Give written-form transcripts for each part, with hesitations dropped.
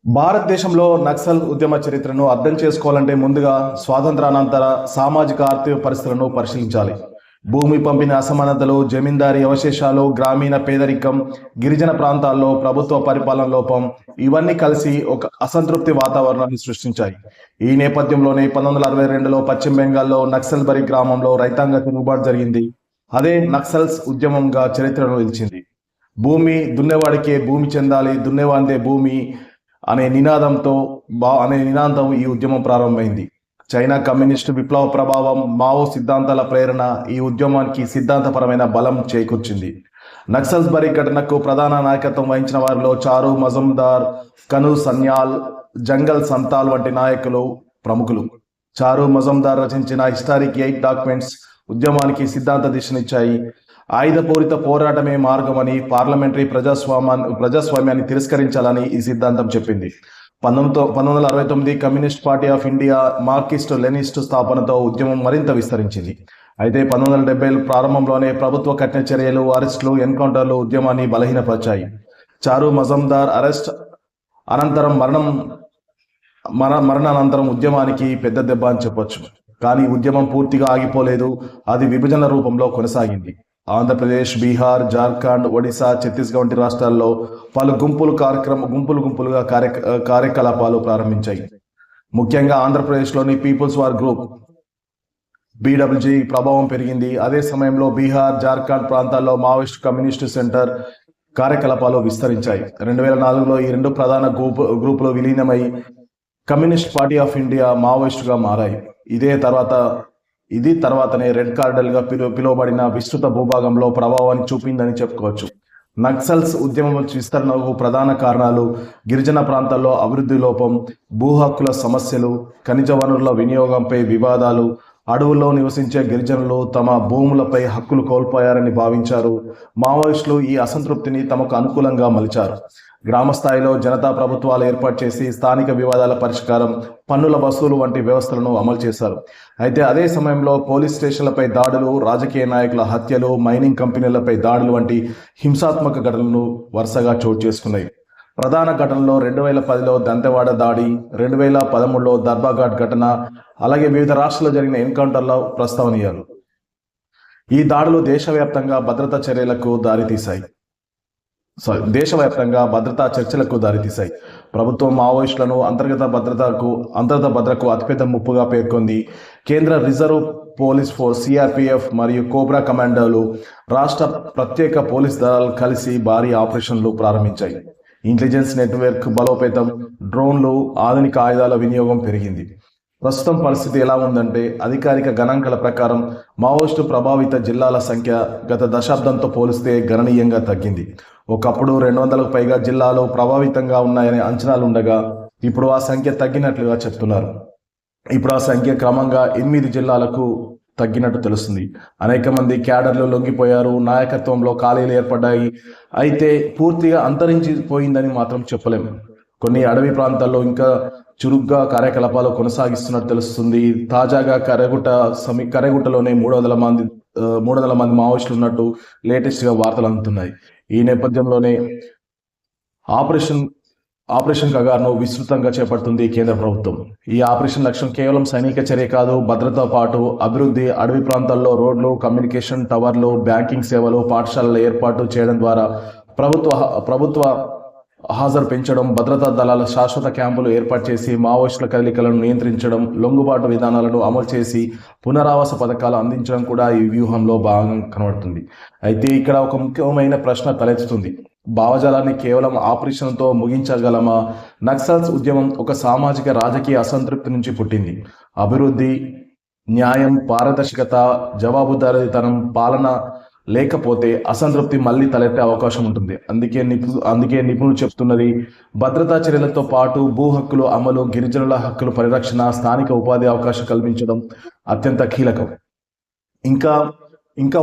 భారతదేశంలో నక్సల్ ఉద్యమ చరిత్రను అర్థం చేసుకోవాలంటే ముందుగా స్వాతంత్రానంతర సామాజిక ఆర్థిక పరిస్థితులను పరిశీలించాలి. భూమి పంపిణీ అసమానతలు, జమీందారీ అవశేషాలు, గ్రామీణ పేదరికం, గిరిజన ప్రాంతాల్లో ప్రభుత్వ పరిపాలన లోపం ఇవన్నీ కలిసి ఒక అసంతృప్తి వాతావరణాన్ని సృష్టించాయి. ఈ నేపథ్యంలోనే 1962లో పశ్చిమ బెంగాల్లో నక్సల్బరీ గ్రామంలో రైతాంగ తిరుగుబాటు జరిగింది. అదే నక్సల్స్ ఉద్యమంగా చరిత్రను నిలిచింది. భూమి దున్నేవాడికే భూమి చెందాలి, దున్నేవాందే భూమి అనే నినాదంతో ఈ ఉద్యమం ప్రారంభమైంది. చైనా కమ్యూనిస్టు విప్లవ ప్రభావం, మావో సిద్ధాంతాల ప్రేరణ ఈ ఉద్యమానికి సిద్ధాంతపరమైన బలం చేకూర్చింది. నక్సల్బరీ ఘటనకు ప్రధాన నాయకత్వం వహించిన వారిలో చారు మజుందార్, కను సన్యాల్, జంగల్ సంతాల్ వంటి నాయకులు ప్రముఖులు. చారు మజుందార్ రచించిన హిస్టారిక్ 8 డాక్యుమెంట్స్ ఉద్యమానికి సిద్ధాంత దిశనిచ్చాయి. ఆయుధపూరిత పోరాటమే మార్గమని, పార్లమెంటరీ ప్రజాస్వామ్యాన్ని తిరస్కరించాలని ఈ సిద్ధాంతం చెప్పింది. 1969 Communist Party of India, Marxist Leninist స్థాపనతో ఉద్యమం మరింత విస్తరించింది. అయితే 1970 ప్రారంభంలోనే ప్రభుత్వ కఠిన చర్యలు, అరెస్టులు, ఎన్కౌంటర్లు ఉద్యమాన్ని బలహీనపరిచాయి. చారు మజుందార్ అరెస్ట్ అనంతరం మరణానంతరం ఉద్యమానికి పెద్ద దెబ్బ అని చెప్పొచ్చు. కానీ ఉద్యమం పూర్తిగా ఆగిపోలేదు. అది విభజన రూపంలో కొనసాగింది. ఆంధ్రప్రదేశ్, బీహార్, జార్ఖండ్, ఒడిశా, ఛత్తీస్గఢ్ వంటి రాష్ట్రాల్లో పలు గుంపులుగా కార్యకలాపాలు ప్రారంభించాయి. ముఖ్యంగా ఆంధ్రప్రదేశ్లోని పీపుల్స్ వార్ గ్రూప్ బీడబ్ల్యూజీ ప్రభావం పెరిగింది. అదే సమయంలో బీహార్, జార్ఖండ్ ప్రాంతాల్లో మావోయిస్ట్ కమ్యూనిస్టు సెంటర్ కార్యకలాపాలు విస్తరించాయి. 2004లో ఈ రెండు ప్రధాన గ్రూపులు విలీనమై కమ్యూనిస్ట్ పార్టీ ఆఫ్ ఇండియా, మావోయిస్టుగా మారాయి. ఇది తర్వాతనే రెడ్ కార్డల్గా పిలువబడిన విస్తృత భూభాగంలో ప్రభావాన్ని చూపిందని చెప్పుకోవచ్చు. నక్సల్స్ ఉద్యమం విస్తరణకు ప్రధాన కారణాలు గిరిజన ప్రాంతాల్లో అభివృద్ధి లోపం, భూ హక్కుల సమస్యలు, ఖనిజ వనరుల వినియోగంపై వివాదాలు, అడవుల్లో నివసించే గిరిజనులు తమ భూములపై హక్కులు కోల్పోయారని భావించారు. మావోయిస్టులు ఈ అసంతృప్తిని తమకు అనుకూలంగా మలిచారు. గ్రామ స్థాయిలో జనతా ప్రభుత్వాలు ఏర్పాటు చేసి స్థానిక వివాదాల పరిష్కారం, పన్నుల వసూలు వంటి వ్యవస్థలను అమలు చేశారు. అయితే అదే సమయంలో పోలీస్ స్టేషన్లపై దాడులు, రాజకీయ నాయకుల హత్యలు, మైనింగ్ కంపెనీలపై దాడులు వంటి హింసాత్మక ఘటనలు వరుసగా చోటు చేసుకున్నాయి. ప్రధాన ఘటనలో 2010లో దంతెవాడ దాడి, 2013లో దర్బాఘాట్ ఘటన, అలాగే వివిధ రాష్ట్రాల్లో జరిగిన ఎన్కౌంటర్ల ప్రస్తావనీయాలు. ఈ దాడులు దేశవ్యాప్తంగా భద్రతా చర్చలకు దారితీశాయి. ప్రభుత్వం మావోయిస్టులను అంతర్గత భద్రతకు అతిపెద్ద ముప్పుగా పేర్కొంది. కేంద్ర రిజర్వ్ పోలీస్ ఫోర్స్, సిఆర్పిఎఫ్ మరియు కోబ్రా కమాండోలు, రాష్ట్ర ప్రత్యేక పోలీస్ దళాలు కలిసి భారీ ఆపరేషన్లు ప్రారంభించాయి. ఇంటెలిజెన్స్ నెట్వర్క్ బలోపేతం, డ్రోన్లు, ఆధునిక ఆయుధాల వినియోగం పెరిగింది. ప్రస్తుతం పరిస్థితి ఎలా ఉందంటే, అధికారిక గణాంకాల ప్రకారం మావోయిస్టు ప్రభావిత జిల్లాల సంఖ్య గత దశాబ్దంతో పోలిస్తే గణనీయంగా తగ్గింది. ఒకప్పుడు 200లకు పైగా జిల్లాలు ప్రభావితంగా ఉన్నాయనే అంచనాలు ఉండగా ఇప్పుడు ఆ సంఖ్య తగ్గినట్లుగా చెప్తున్నారు. ఇప్పుడు ఆ సంఖ్య క్రమంగా 8 జిల్లాలకు తగ్గినట్టు తెలుస్తుంది. అనేక మంది క్యాడర్లు లొంగిపోయారు, నాయకత్వంలో ఖాళీలు ఏర్పడ్డాయి. అయితే పూర్తిగా అంతరించిపోయిందని మాత్రం చెప్పలేము. కొన్ని అడవి ప్రాంతాల్లో ఇంకా చురుగ్గా కార్యకలాపాలు కొనసాగిస్తున్నట్టు తెలుస్తుంది. తాజాగా కరెగుట్టలోనే 300 మంది మావోయిస్టులు ఉన్నట్టు లేటెస్ట్గా వార్తలు అందుతున్నాయి. ఈ నేపథ్యంలోనే ఆపరేషన్ కగార్ను విస్తృతంగా చేపడుతుంది కేంద్ర ప్రభుత్వం. ఈ ఆపరేషన్ లక్ష్యం కేవలం సైనిక చర్య కాదు, భద్రతతో పాటు అభివృద్ధి, అడవి ప్రాంతాల్లో రోడ్లు, కమ్యూనికేషన్ టవర్లు, బ్యాంకింగ్ సేవలు, పాఠశాలల ఏర్పాటు చేయడం ద్వారా ప్రభుత్వ హాజరు పెంచడం, భద్రతా దళాల శాశ్వత క్యాంపులు ఏర్పాటు చేసి మావోయిస్టుల కదలికలను నియంత్రించడం, లొంగుబాటు విధానాలను అమలు చేసి పునరావాస పథకాలు అందించడం కూడా ఈ వ్యూహంలో భాగంగా కనబడుతుంది. అయితే ఇక్కడ ఒక ముఖ్యమైన ప్రశ్న తలెత్తుతుంది. భావజాలాన్ని కేవలం ఆపరేషన్తో ముగించగలమా? నక్సల్స్ ఉద్యమం ఒక సామాజిక రాజకీయ అసంతృప్తి నుంచి పుట్టింది. అభివృద్ధి, న్యాయం, పారదర్శకత, జవాబుదారీతనం, పాలన లేకపోతే అసంతృప్తి మళ్ళీ తలెత్తే అవకాశం ఉంటుంది. అందుకే నిపుణులు చెప్తున్నది, భద్రతా చర్యలతో పాటు భూ హక్కులు అమలు, గిరిజనుల హక్కుల పరిరక్షణ, స్థానిక ఉపాధి అవకాశం కల్పించడం అత్యంత కీలకం. ఇంకా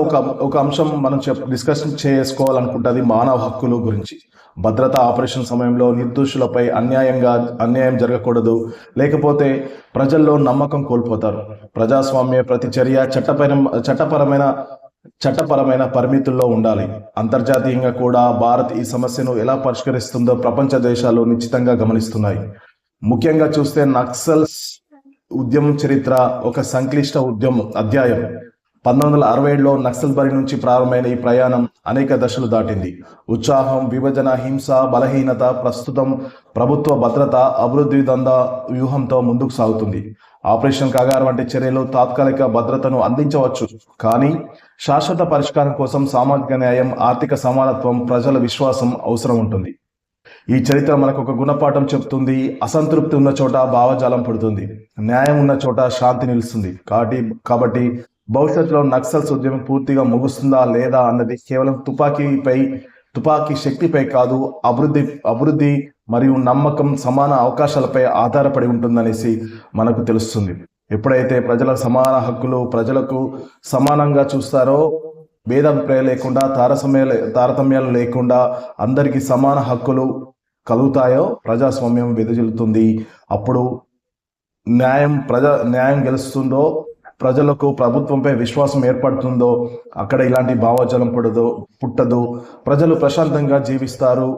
ఒక అంశం మనం డిస్కషన్ చేసుకోవాలనుకుంటుంది మానవ హక్కుల గురించి. భద్రతా ఆపరేషన్ సమయంలో నిర్దోషులపై అన్యాయం జరగకూడదు, లేకపోతే ప్రజల్లో నమ్మకం కోల్పోతారు. ప్రజాస్వామ్య ప్రతి చర్య చట్టపరమైన చట్టపరమైన పరిమితుల్లో ఉండాలి. అంతర్జాతీయంగా కూడా భారత్ ఈ సమస్యను ఎలా పరిష్కరిస్తుందో ప్రపంచ దేశాలు నిశ్చితంగా గమనిస్తున్నాయి. ముఖ్యంగా చూస్తే నక్సల్స్ ఉద్యమం చరిత్ర ఒక సంక్లిష్ట అధ్యాయం. 1967లో నక్సల్బరీ నుంచి ప్రారంభమైన ఈ ప్రయాణం అనేక దశలు దాటింది. ఉత్సాహం, విభజన, హింస, బలహీనత, ప్రస్తుతం ప్రభుత్వ భద్రత, అభివృద్ధి దందా వ్యూహంతో ముందుకు సాగుతుంది. ఆపరేషన్ కగార్ వంటి చర్యలు తాత్కాలిక భద్రతను అందించవచ్చు, కానీ శాశ్వత పరిష్కారం కోసం సామాజిక న్యాయం, ఆర్థిక సమానత్వం, ప్రజల విశ్వాసం అవసరం ఉంటుంది. ఈ చరిత్ర మనకు ఒక గుణపాఠం చెప్తుంది. అసంతృప్తి ఉన్న చోట భావజాలం పుడుతుంది, న్యాయం ఉన్న చోట శాంతి నిలుస్తుంది. కాబట్టి భవిష్యత్తులో నక్సల్స్ ఉద్యమం పూర్తిగా ముగుస్తుందా లేదా అన్నది కేవలం తుపాకీ శక్తిపై కాదు, అభివృద్ధి మరియు నమ్మకం, సమాన అవకాశాలపై ఆధారపడి ఉంటుందనేసి మనకు తెలుస్తుంది. ఎప్పుడైతే ప్రజల సమాన హక్కులు ప్రజలకు సమానంగా చూస్తారో, భేదాభిప్రాయాలు లేకుండా, తారతమ్యాలు లేకుండా అందరికీ సమాన హక్కులు కలుగుతాయో ప్రజాస్వామ్యం వెదజల్లుతుంది. అప్పుడు న్యాయం గెలుస్తుందో, ప్రజలకు ప్రభుత్వంపై విశ్వాసం ఏర్పడుతుందో, అక్కడ ఇలాంటి భావజాలం పుట్టదు. ప్రజలు ప్రశాంతంగా జీవిస్తారు.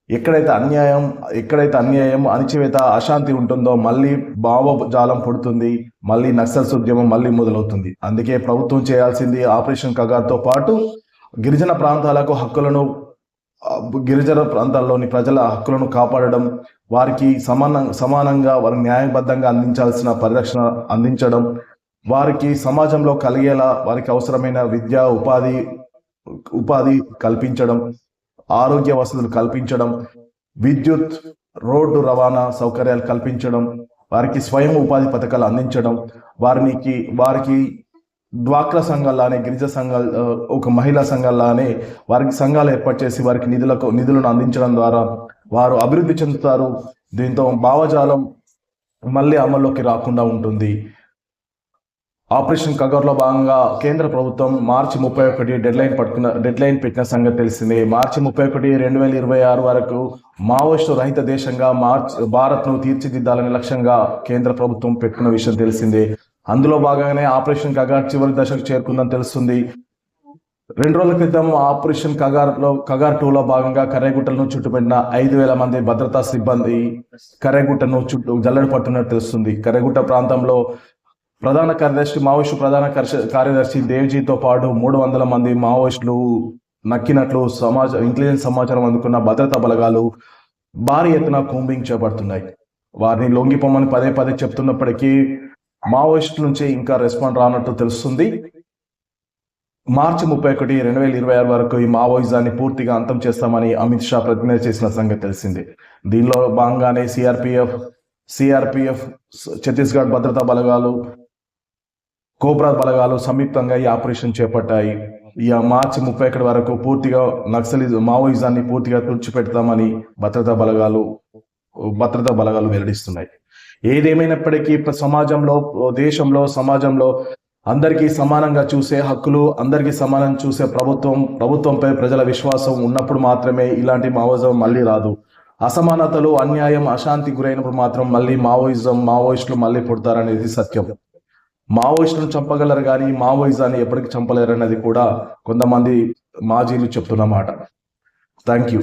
ఎక్కడైతే అన్యాయం, అణచివేత, అశాంతి ఉంటుందో మళ్ళీ భావజాలం పుడుతుంది. మళ్ళీ నక్సల్స్ ఉద్యమం మళ్ళీ మొదలవుతుంది. అందుకే ప్రభుత్వం చేయాల్సింది ఆపరేషన్ కగార్తో పాటు గిరిజన ప్రాంతాల్లోని ప్రజల హక్కులను కాపాడడం, వారికి సమానంగా వారికి న్యాయబద్ధంగా అందించాల్సిన పరిరక్షణ అందించడం, వారికి సమాజంలో కలిగేలా వారికి అవసరమైన విద్య, ఉపాధి కల్పించడం, ఆరోగ్య వసతులు కల్పించడం, విద్యుత్, రోడ్డు రవాణా సౌకర్యాలు కల్పించడం, వారికి స్వయం ఉపాధి పథకాలు అందించడం, వారికి డ్వాక్రా సంఘాల్లానే, గిరిజన సంఘాలు, ఒక మహిళా సంఘాల్లానే వారికి సంఘాలు ఏర్పాటు చేసి వారికి నిధులను అందించడం ద్వారా వారు అభివృద్ధి చెందుతారు. దీంతో భావజాలం మళ్ళీ అమల్లోకి రాకుండా ఉంటుంది. ఆపరేషన్ కగార్లో భాగంగా కేంద్ర ప్రభుత్వం మార్చి 31 డెడ్లైన్ పెట్టిన సంగతి తెలిసిందే. మార్చి 31, 2026 వరకు మావోయిస్టు రహిత దేశంగా భారత్ను తీర్చిదిద్దాలనే లక్ష్యంగా కేంద్ర ప్రభుత్వం పెట్టుకున్న విషయం తెలిసిందే. అందులో భాగంగానే ఆపరేషన్ కగార్ చివరి దశకు చేరుకుందని తెలుస్తుంది. 2 రోజుల క్రితం ఆపరేషన్ కగార్ 2లో భాగంగా కర్రెగుట్టలను చుట్టుపెట్టిన 5,000 మంది భద్రతా సిబ్బంది కర్రెగుట్టను జల్లెడ పట్టున్నట్టు తెలుస్తుంది. కర్రెగుట్ట ప్రాంతంలో మావోయిస్టు ప్రధాన కార్యదర్శి దేవ్జీతో పాటు 300 మంది మావోయిస్టులు నక్కినట్లు ఇంటెలిజెన్స్ సమాచారం అందుకున్న భద్రతా బలగాలు భారీ ఎత్తున కూంబింగ్ చేపడుతున్నాయి. వారిని లొంగిపోమని పదే చెప్తున్నప్పటికీ మావోయిస్టు నుంచి ఇంకా రెస్పాండ్ రానట్టు తెలుస్తుంది. మార్చి 31, 2026 వరకు ఈ మావోయిజాన్ని పూర్తిగా అంతం చేస్తామని అమిత్ షా ప్రతిజ్ఞ చేసిన సంగతి తెలిసిందే. దీనిలో భాగంగానే సిఆర్పిఎఫ్, ఛత్తీస్గఢ్ భద్రతా బలగాలు, కోబ్రా బలగాలు సంయుక్తంగా ఈ ఆపరేషన్ చేపట్టాయి. ఈ మార్చి 31 వరకు పూర్తిగా మావోయిజాన్ని పూర్తిగా తుడిచిపెడతామని భద్రతా బలగాలు వెల్లడిస్తున్నాయి. ఏదేమైనప్పటికీ సమాజంలో అందరికీ సమానంగా చూసే హక్కులు, అందరికీ సమానం చూసే ప్రభుత్వంపై ప్రజల విశ్వాసం ఉన్నప్పుడు మాత్రమే ఇలాంటి మావోయిజం మళ్ళీ రాదు. అసమానతలు, అన్యాయం, అశాంతి గురైనప్పుడు మాత్రం మళ్ళీ మావోయిస్టులు మళ్ళీ పుడతారనేది సత్యం. మావోయిస్టులను చంపగలరు కానీ మావోయిజాన్ని ఎప్పటికీ చంపలేరు అనేది కూడా కొంతమంది మాజీలు చెప్తున్న మాట. Thank you.